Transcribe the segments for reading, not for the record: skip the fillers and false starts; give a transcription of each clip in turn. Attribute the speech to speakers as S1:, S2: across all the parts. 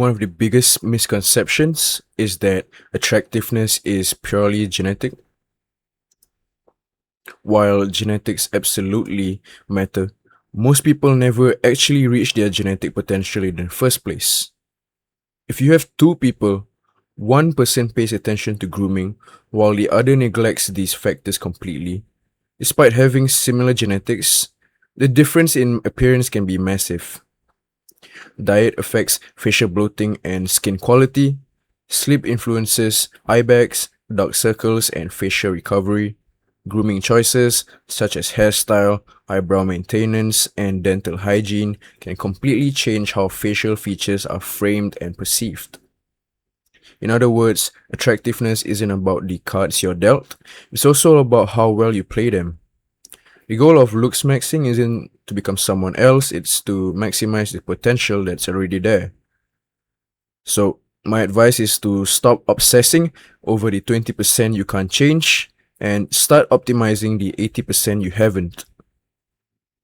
S1: One of the biggest misconceptions is that attractiveness is purely genetic. While genetics absolutely matter, most people never actually reach their genetic potential in the first place. If you have two people, one person pays attention to grooming while the other neglects these factors completely. Despite having similar genetics, the difference in appearance can be massive. Diet affects facial bloating and skin quality. Sleep influences eye bags, dark circles, and facial recovery. Grooming choices, such as hairstyle, eyebrow maintenance, and dental hygiene, can completely change how facial features are framed and perceived. In other words, attractiveness isn't about the cards you're dealt, it's also about how well you play them. The goal of Looksmaxxing isn't to become someone else, it's to maximize the potential that's already there. So, my advice is to stop obsessing over the 20% you can't change and start optimizing the 80% you haven't.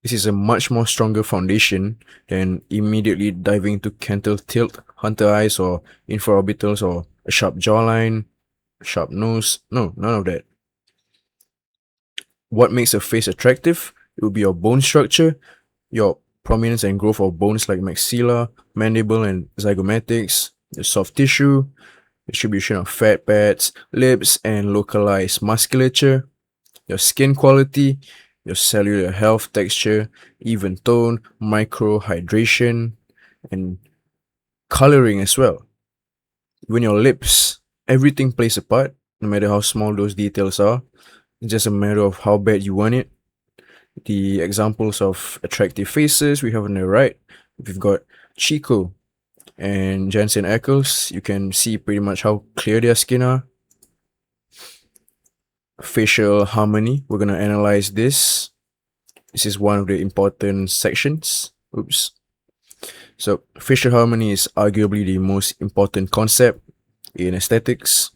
S1: This is a much more stronger foundation than immediately diving into canthal tilt, hunter eyes, or infraorbitals, or a sharp jawline, sharp nose. No, none of that. What makes a face attractive? It will be your bone structure, your prominence and growth of bones like maxilla, mandible, and zygomatics, the soft tissue, distribution of fat pads, lips, and localized musculature, your skin quality, your cellular health, texture, even tone, micro hydration, and coloring as well. Even your lips, everything plays a part, no matter how small those details are. It's just a matter of how bad you want it. The examples of attractive faces we have on the right, we've got Chico and Jensen Ackles. You can see pretty much how clear their skin are. Facial harmony, we're going to analyze this. This is one of the important sections. Oops. So, facial harmony is arguably the most important concept in aesthetics.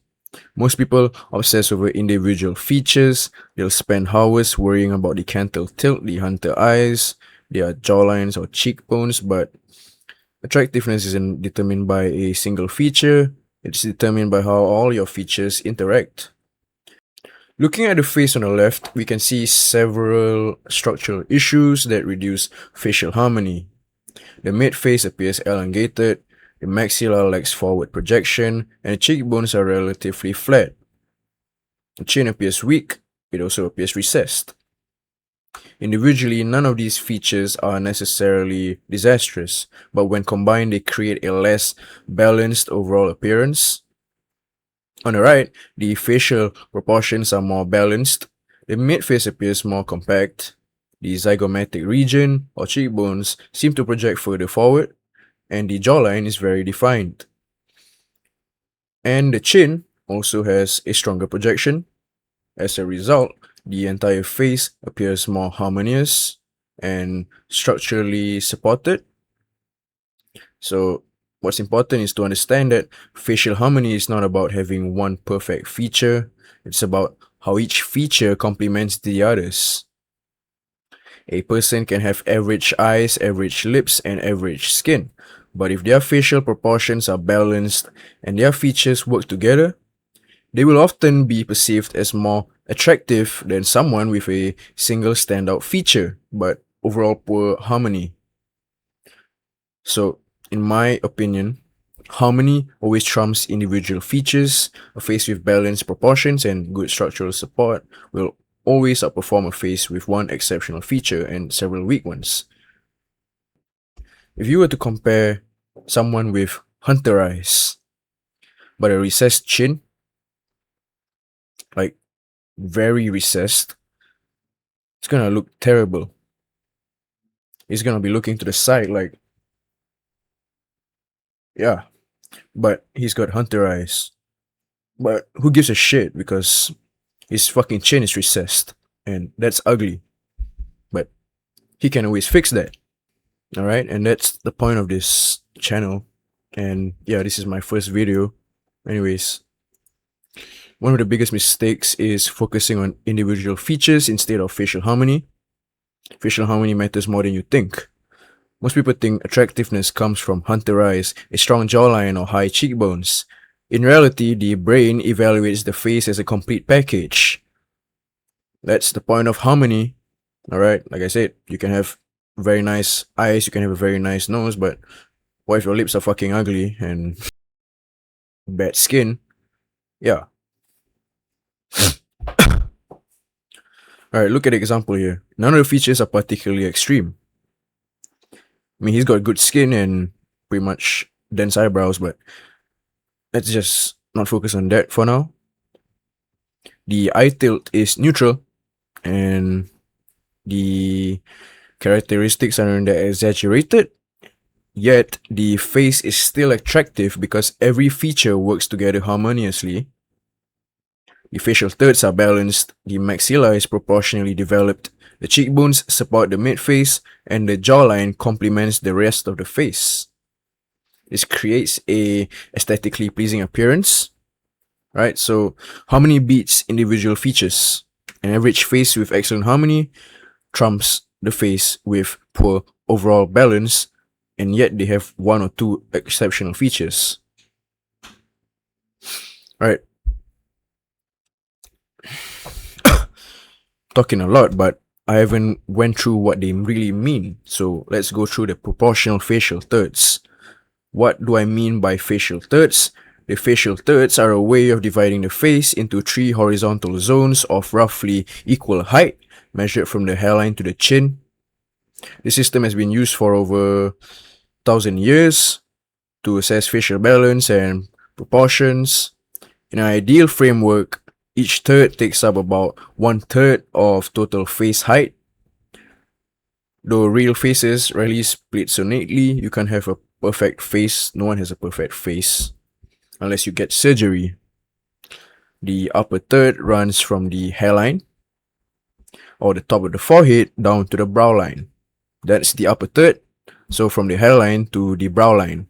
S1: Most people obsess over individual features. They'll spend hours worrying about the canthal tilt, the hunter eyes, their jawlines or cheekbones, but attractiveness isn't determined by a single feature. It's determined by how all your features interact. Looking at the face on the left, we can see several structural issues that reduce facial harmony. The mid-face appears elongated, the maxilla lacks forward projection, and the cheekbones are relatively flat. The chin appears weak, it also appears recessed. Individually, none of these features are necessarily disastrous, but when combined, they create a less balanced overall appearance. On the right, the facial proportions are more balanced. The mid-face appears more compact. The zygomatic region or cheekbones seem to project further forward, and the jawline is very defined. And the chin also has a stronger projection. As a result, the entire face appears more harmonious and structurally supported. So, what's important is to understand that facial harmony is not about having one perfect feature, it's about how each feature complements the others. A person can have average eyes, average lips, and average skin, but if their facial proportions are balanced and their features work together, they will often be perceived as more attractive than someone with a single standout feature, but overall poor harmony. So, in my opinion, harmony always trumps individual features. A face with balanced proportions and good structural support will always outperform a face with one exceptional feature and several weak ones. If you were to compare someone with hunter eyes, but a recessed chin, like very recessed, it's gonna look terrible. He's gonna be looking to the side like, yeah, but he's got hunter eyes. But who gives a shit because his fucking chin is recessed and that's ugly. But he can always fix that. Alright, and that's the point of this channel. And yeah, this is my first video. Anyways, one of the biggest mistakes is focusing on individual features instead of facial harmony. Facial harmony matters more than you think. Most people think attractiveness comes from hunter eyes, a strong jawline, or high cheekbones. In reality, the brain evaluates the face as a complete package. That's the point of harmony. Alright, like I said, you can have very nice eyes, you can have a very nice nose, but what if your lips are fucking ugly and bad skin? Yeah. Alright, look at the example here. None of the features are particularly extreme. I mean, he's got good skin and pretty much dense eyebrows, but let's just not focus on that for now. The eye tilt is neutral, and the characteristics aren't that exaggerated, yet the face is still attractive because every feature works together harmoniously. The facial thirds are balanced, the maxilla is proportionally developed, the cheekbones support the mid-face, and the jawline complements the rest of the face. This creates a aesthetically pleasing appearance, right? So harmony beats individual features. An average face with excellent harmony trumps the face with poor overall balance, and yet they have one or two exceptional features. Right. Talking a lot, but I haven't went through what they really mean. So let's go through the proportional facial thirds. What do I mean by facial thirds? The facial thirds are a way of dividing the face into three horizontal zones of roughly equal height, measured from the hairline to the chin. The system has been used for over 1,000 years to assess facial balance and proportions. In an ideal framework, each third takes up about 1/3 of total face height. Though real faces rarely split so neatly, you can't have a perfect face. No one has a perfect face unless you get surgery. The upper third runs from the hairline or the top of the forehead down to the brow line. That's the upper third. So from the hairline to the brow line,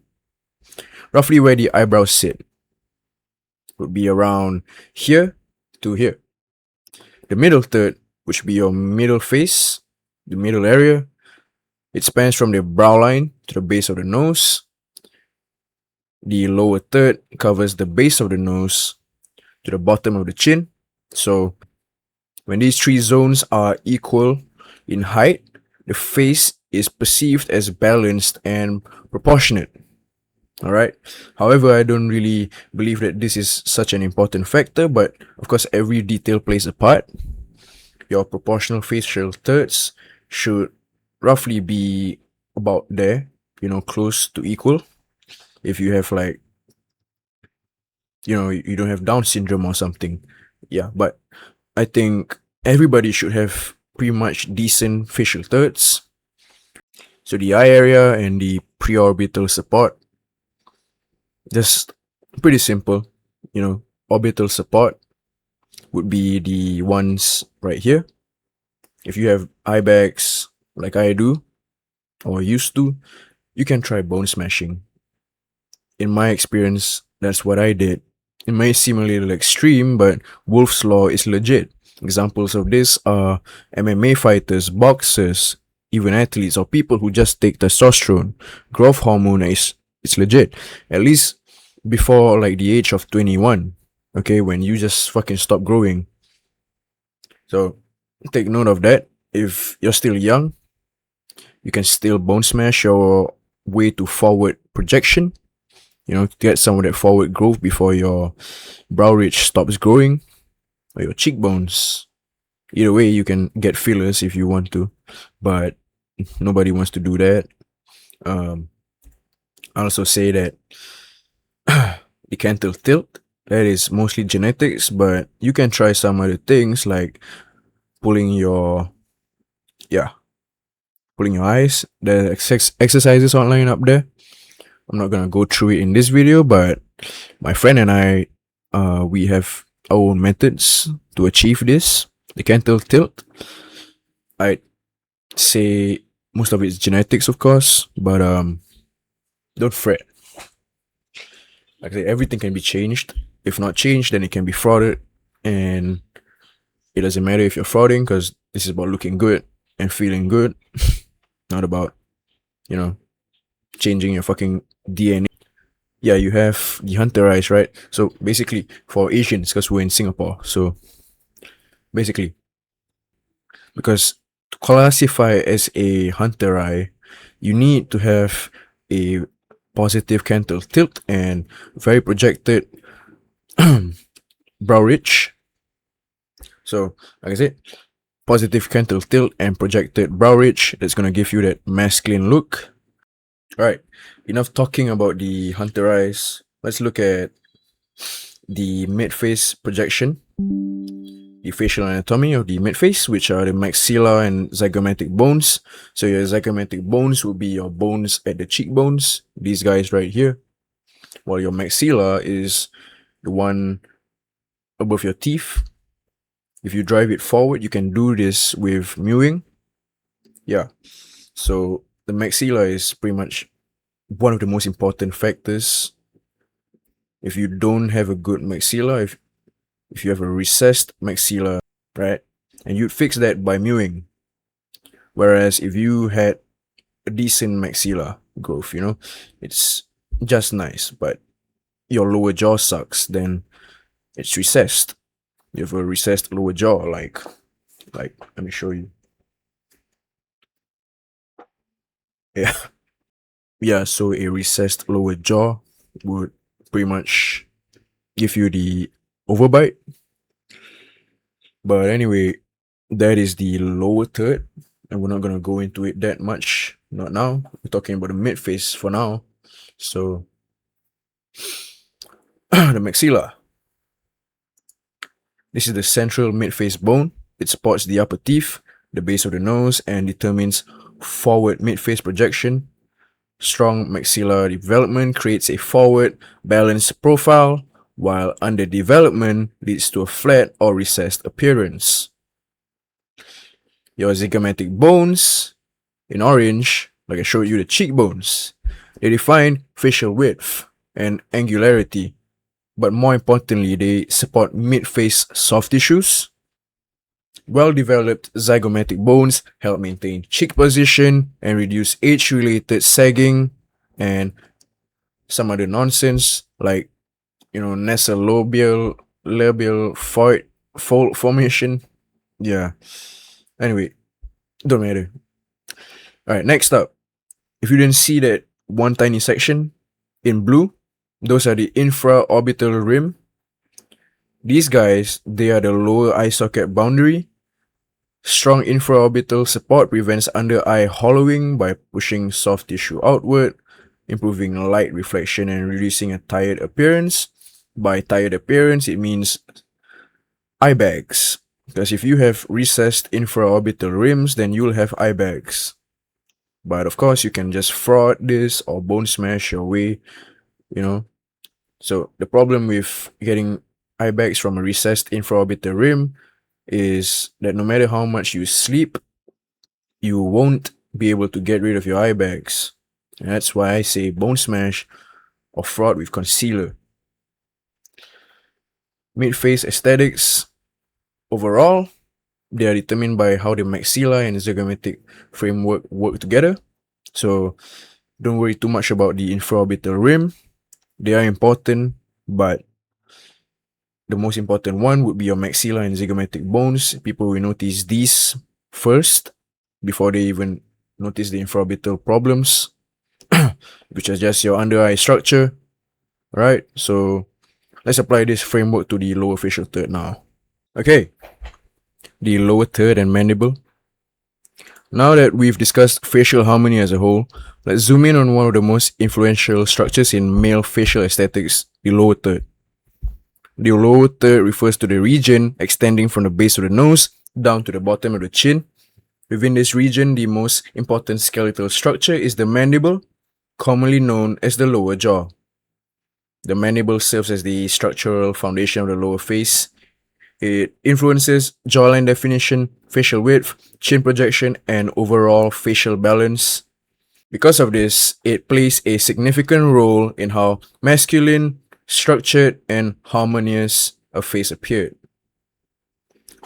S1: roughly where the eyebrows sit, would be around here to here. The middle third, which would be your middle face, the middle area, it spans from the brow line to the base of the nose. The lower third covers the base of the nose to the bottom of the chin. So when these three zones are equal in height, the face is perceived as balanced and proportionate. Alright. However, I don't really believe that this is such an important factor, but of course, every detail plays a part. Your proportional facial thirds should roughly be about there, close to equal. If you have you don't have Down syndrome or something. Yeah, but I think everybody should have pretty much decent facial thirds. So the eye area and the preorbital support, just pretty simple. Orbital support would be the ones right here. If you have eye bags like I do or used to, you can try bone smashing. In my experience, that's what I did. It may seem a little extreme, but Wolf's Law is legit. Examples of this are MMA fighters, boxers, even athletes, or people who just take testosterone. Growth hormone is legit. At least before the age of 21. Okay, when you just fucking stop growing. So take note of that. If you're still young, you can still bone smash your way to forward projection. To get some of that forward growth before your brow ridge stops growing, or your cheekbones. Either way, you can get fillers if you want to, but nobody wants to do that. I also say that the canthal tilt, that is mostly genetics, but you can try some other things like pulling your eyes. The exercises online up there. I'm not gonna go through it in this video, but my friend and I, we have our own methods to achieve this. The canthal tilt, I'd say most of it's genetics, of course, but don't fret. Like I say, everything can be changed. If not changed, then it can be frauded, and it doesn't matter if you're frauding, because this is about looking good and feeling good, not about you know, changing your fucking DNA. Yeah, you have the hunter eyes, right? So basically, for Asians, because we're in Singapore, so basically, because to classify as a hunter eye, you need to have a positive canthal tilt and very projected brow ridge. So, like I said, positive canthal tilt and projected brow ridge. That's gonna give you that masculine look. Alright, enough talking about the hunter eyes. Let's look at the mid-face projection, the facial anatomy of the mid-face, which are the maxilla and zygomatic bones. So your zygomatic bones will be your bones at the cheekbones, these guys right here, while your maxilla is the one above your teeth. If you drive it forward, you can do this with mewing. Yeah, so the maxilla is pretty much one of the most important factors. If you don't have a good maxilla, if you have a recessed maxilla, right, and you'd fix that by mewing. Whereas if you had a decent maxilla growth, it's just nice, but your lower jaw sucks, then it's recessed. You have a recessed lower jaw, like let me show you. Yeah. Yeah, so a recessed lower jaw would pretty much give you the overbite. But anyway, that is the lower third, and we're not gonna go into it that much. Not now. We're talking about the mid face for now. So the maxilla. This is the central mid-face bone. It supports the upper teeth, the base of the nose, and determines forward mid-face projection. Strong maxillar development creates a forward, balanced profile, while underdevelopment leads to a flat or recessed appearance. Your zygomatic bones, in orange, like I showed you the cheekbones, they define facial width and angularity, but more importantly, they support mid-face soft tissues. Well-developed zygomatic bones help maintain cheek position and reduce age-related sagging and some other nonsense like, nasolabial labial fold formation. Yeah. Anyway, don't matter. Alright, next up. If you didn't see that one tiny section in blue, those are the infraorbital rim. These guys, they are the lower eye socket boundary. Strong infraorbital support prevents under eye hollowing by pushing soft tissue outward, improving light reflection and reducing a tired appearance. By tired appearance, it means eye bags. Because if you have recessed infraorbital rims, then you'll have eye bags. But of course, you can just fraud this or bone smash your way, So the problem with getting eye bags from a recessed infraorbital rim is that no matter how much you sleep, you won't be able to get rid of your eye bags. And that's why I say bone smash or fraud with concealer. Mid-face aesthetics, overall, they are determined by how the maxilla and zygomatic framework work together. So don't worry too much about the infraorbital rim. They are important, but the most important one would be your maxilla and zygomatic bones. People will notice these first before they even notice the infraorbital problems, which is just your under eye structure, right? So let's apply this framework to the lower facial third now. Okay, the lower third and mandible. Now that we've discussed facial harmony as a whole, let's zoom in on one of the most influential structures in male facial aesthetics, the lower third. The lower third refers to the region extending from the base of the nose down to the bottom of the chin. Within this region, the most important skeletal structure is the mandible, commonly known as the lower jaw. The mandible serves as the structural foundation of the lower face. It influences jawline definition, facial width, chin projection, and overall facial balance. Because of this, it plays a significant role in how masculine, structured, and harmonious a face appeared.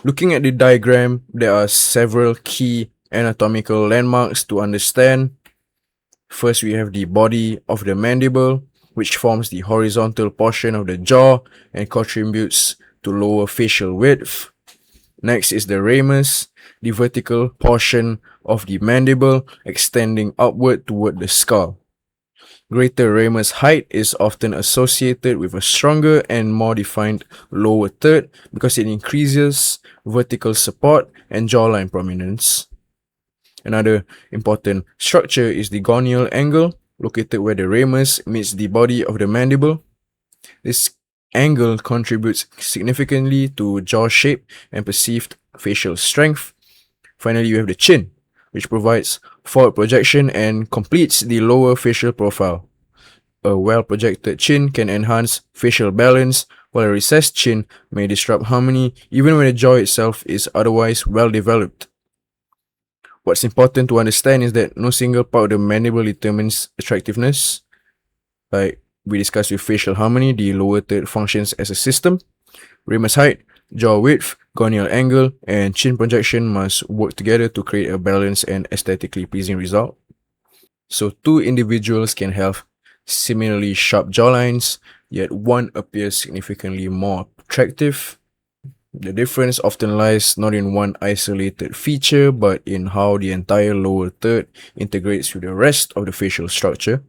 S1: Looking at the diagram, there are several key anatomical landmarks to understand. First, we have the body of the mandible, which forms the horizontal portion of the jaw and contributes to lower facial width. Next is the ramus, the vertical portion of the mandible extending upward toward the skull. Greater ramus height is often associated with a stronger and more defined lower third because it increases vertical support and jawline prominence. Another important structure is the gonial angle, located where the ramus meets the body of the mandible. This angle contributes significantly to jaw shape and perceived facial strength. Finally, you have the chin, which provides forward projection and completes the lower facial profile. A well-projected chin can enhance facial balance, while a recessed chin may disrupt harmony even when the jaw itself is otherwise well-developed. What's important to understand is that no single part of the mandible determines attractiveness. Like we discussed with facial harmony, the lower third functions as a system. Ramus height, jaw width, gonial angle, and chin projection must work together to create a balanced and aesthetically pleasing result. So two individuals can have similarly sharp jawlines, yet one appears significantly more attractive. The difference often lies not in one isolated feature, but in how the entire lower third integrates with the rest of the facial structure.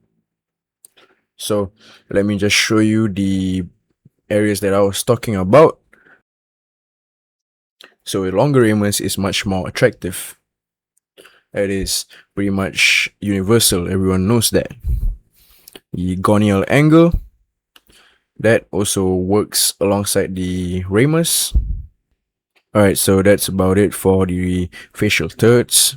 S1: So let me just show you the areas that I was talking about. So a longer ramus is much more attractive. That is pretty much universal, everyone knows that. The gonial angle, that also works alongside the ramus. Alright, so that's about it for the facial thirds.